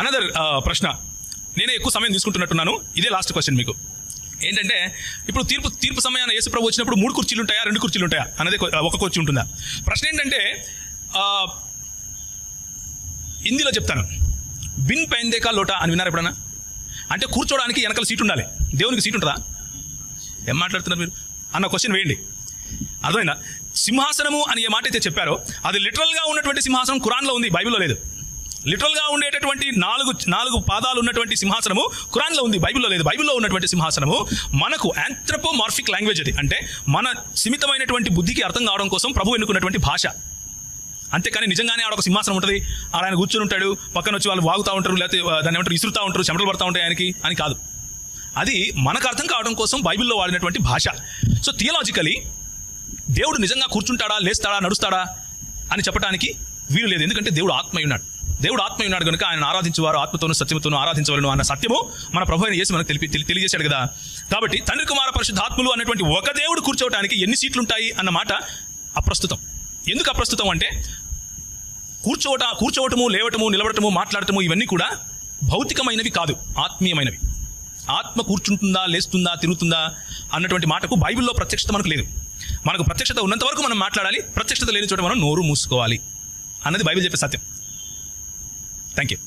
Another ప్రశ్న, నేనే ఎక్కువ సమయం తీసుకుంటున్నట్టున్నాను, ఇదే లాస్ట్ క్వశ్చన్ మీకు. ఏంటంటే ఇప్పుడు తీర్పు సమయాన్ని యేసు ప్రభు వచ్చినప్పుడు 3 కుర్చీలు ఉంటాయా, 2 కుర్చీలు ఉంటాయా అనేది ఒక కుర్చీ ఉంటుందా? ప్రశ్న ఏంటంటే హిందీలో చెప్తాను, బిన్ పైందేకా లోటా అని విన్నారు ఎప్పుడన్నా? అంటే కూర్చోడానికి వెనకాల సీట్ ఉండాలి, దేవునికి సీట్ ఉంటుందా? ఏం మాట్లాడుతున్నారు మీరు అన్న క్వశ్చన్ వేయండి. అర్థమైందా? సింహాసనము అని ఏ మాట అయితే చెప్పారో అది లిటరల్గా ఉన్నటువంటి సింహాసనం ఖురాన్లో ఉంది, బైబిల్లో లేదు. లిటరల్గా ఉండేటటువంటి నాలుగు పాదాలు ఉన్నటువంటి సింహాసనము ఖురాన్లో ఉంది, బైబిల్లో లేదు. బైబిల్లో ఉన్నటువంటి సింహాసనము మనకు ఆంథ్రోపోమార్ఫిక్ లాంగ్వేజ్, అది అంటే మన సీమితమైనటువంటి బుద్ధికి అర్థం కావడం కోసం ప్రభు ఎన్నుకున్నటువంటి భాష. అంతేకాని నిజంగానే ఆడ ఒక సింహాసనం ఉంటుంది, ఆయన కూర్చొని ఉంటాడు, పక్కన వచ్చి వాళ్ళు వాగుతూ ఉంటారు, లేకపోతే దాన్ని ఏమంటారు ఇసురుతూ ఉంటారు, చెమటలు పడుతూ ఉంటాయి ఆయనకి అని కాదు. అది మనకు అర్థం కావడం కోసం బైబిల్లో వాడినటువంటి భాష. సో థియలాజికలీ దేవుడు నిజంగా కూర్చుంటాడా, లేస్తాడా, నడుస్తాడా అని చెప్పడానికి వీలు లేదు. ఎందుకంటే దేవుడు ఆత్మయున్నాడు. దేవుడు ఆత్మయున్నాడు కనుక ఆయన ఆరాధించేవారు ఆత్మతోనూ సత్యముతోనూ ఆరాధించవలను అన్న సత్యము మన ప్రభు అయిన యేసు మనకు తెలియజేశాడు కదా. కాబట్టి తండ్రి కుమార పరిశుద్ధాత్ములు అన్నటువంటి ఒక దేవుడు కూర్చోవడానికి ఎన్ని సీట్లు ఉంటాయి అన్న మాట అప్రస్తుతం. ఎందుకు అప్రస్తుతం అంటే కూర్చోవటము, లేవటము, నిలబడటము, మాట్లాడటము ఇవన్నీ కూడా భౌతికమైనవి కాదు, ఆత్మీయమైనవి. ఆత్మ కూర్చుంటుందా, లేస్తుందా, తిరుగుతుందా అన్నటువంటి మాటకు బైబిల్లో ప్రత్యక్షత మనకు లేదు. మనకు ప్రత్యక్షత ఉన్నంత వరకు మనం మాట్లాడాలి, ప్రత్యక్షత లేని చోట మనం నోరు మూసుకోవాలి అన్నది బైబిల్ చెప్పే సత్యం. Thank you.